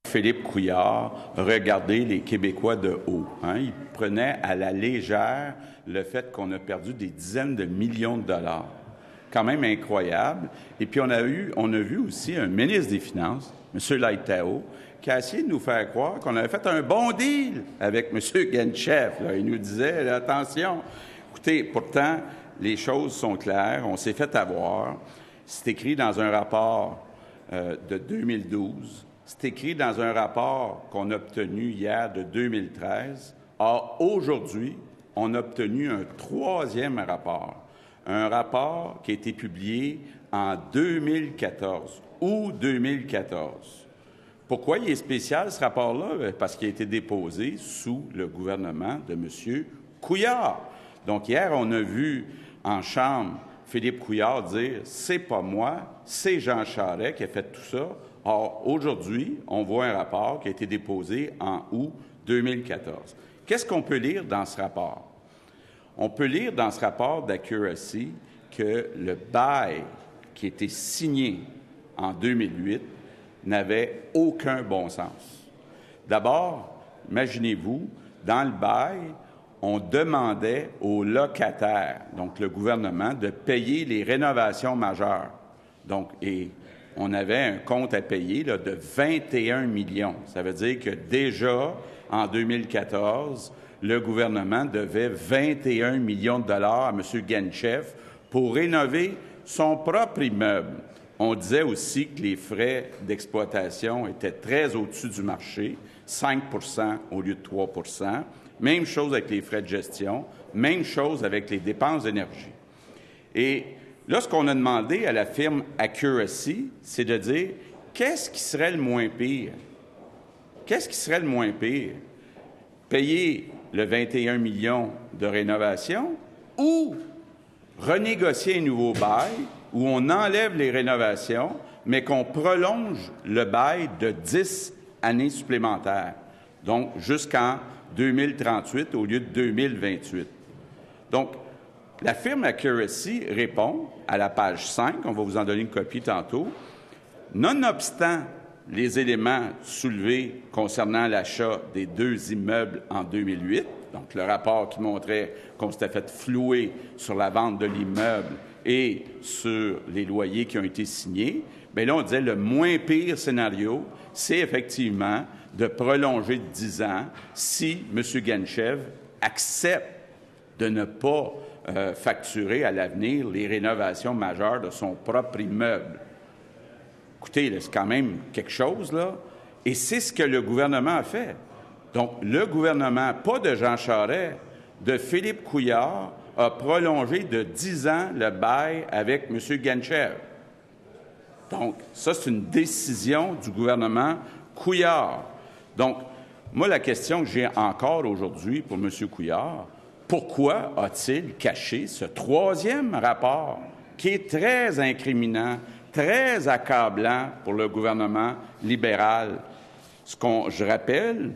Philippe Couillard regardait les Québécois de haut. Il prenait à la légère le fait qu'on a perdu des dizaines de millions de dollars. Quand même incroyable. Et puis, on a vu aussi un ministre des Finances, M. Laitao, qui a essayé de nous faire croire qu'on avait fait un bon deal avec M. Genchev. Il nous disait, attention, écoutez, pourtant, les choses sont claires, on s'est fait avoir. C'est écrit dans un rapport de 2012. C'est écrit dans un rapport qu'on a obtenu hier de 2013. Or, aujourd'hui, on a obtenu un troisième rapport. Un rapport qui a été publié en 2014, août 2014. Pourquoi il est spécial, ce rapport-là? Parce qu'il a été déposé sous le gouvernement de M. Couillard. Donc, hier, on a vu en Chambre Philippe Couillard dire « c'est pas moi, c'est Jean Charest qui a fait tout ça ». Or, aujourd'hui, on voit un rapport qui a été déposé en août 2014. Qu'est-ce qu'on peut lire dans ce rapport? On peut lire dans ce rapport d'Accuracy que le bail qui a été signé en 2008 n'avait aucun bon sens. D'abord, imaginez-vous, dans le bail, on demandait aux locataires, donc le gouvernement, de payer les rénovations majeures. Donc, on avait un compte à payer là, de 21 millions. Ça veut dire que déjà, en 2014, le gouvernement devait 21 millions de dollars à M. Genchev pour rénover son propre immeuble. On disait aussi que les frais d'exploitation étaient très au-dessus du marché, 5 au lieu de 3 Même chose avec les frais de gestion, même chose avec les dépenses d'énergie. Et là, ce qu'on a demandé à la firme Accuracy, c'est de dire qu'est-ce qui serait le moins pire? Qu'est-ce qui serait le moins pire? Payer le 21 millions de rénovation ou renégocier un nouveau bail où on enlève les rénovations, mais qu'on prolonge le bail de 10 années supplémentaires, donc jusqu'en 2038 au lieu de 2028. Donc, la firme Accuracy répond à la page 5, on va vous en donner une copie tantôt, nonobstant les éléments soulevés concernant l'achat des 2 immeubles en 2008, donc le rapport qui montrait qu'on s'était fait flouer sur la vente de l'immeuble et sur les loyers qui ont été signés, bien là, on disait le moins pire scénario, c'est effectivement de prolonger de 10 ans si M. Genchev accepte de ne pas facturer à l'avenir les rénovations majeures de son propre immeuble. Écoutez, c'est quand même quelque chose, là, et c'est ce que le gouvernement a fait. Donc, le gouvernement, pas de Jean Charest, de Philippe Couillard, a prolongé de 10 ans le bail avec M. Genchev. Donc, ça, c'est une décision du gouvernement Couillard. Donc, moi, la question que j'ai encore aujourd'hui pour M. Couillard, pourquoi a-t-il caché ce troisième rapport qui est très incriminant, très accablant pour le gouvernement libéral? Je rappelle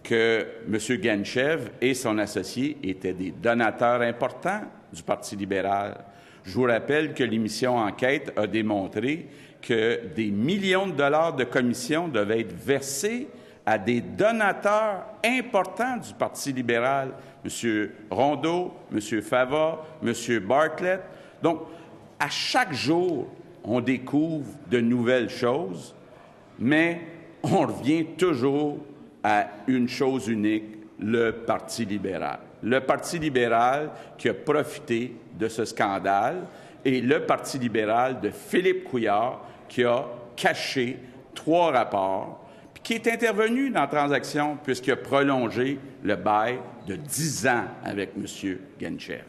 que M. Genchev et son associé étaient des donateurs importants du Parti libéral. Je vous rappelle que l'émission Enquête a démontré que des millions de dollars de commissions devaient être versés à des donateurs importants du Parti libéral, M. Rondeau, M. Fava, M. Bartlett. Donc, à chaque jour, on découvre de nouvelles choses, mais on revient toujours à une chose unique, le Parti libéral. Le Parti libéral qui a profité de ce scandale et le Parti libéral de Philippe Couillard qui a caché 3 rapports, puis qui est intervenu dans la transaction puisqu'il a prolongé le bail de 10 ans avec M. Genchev.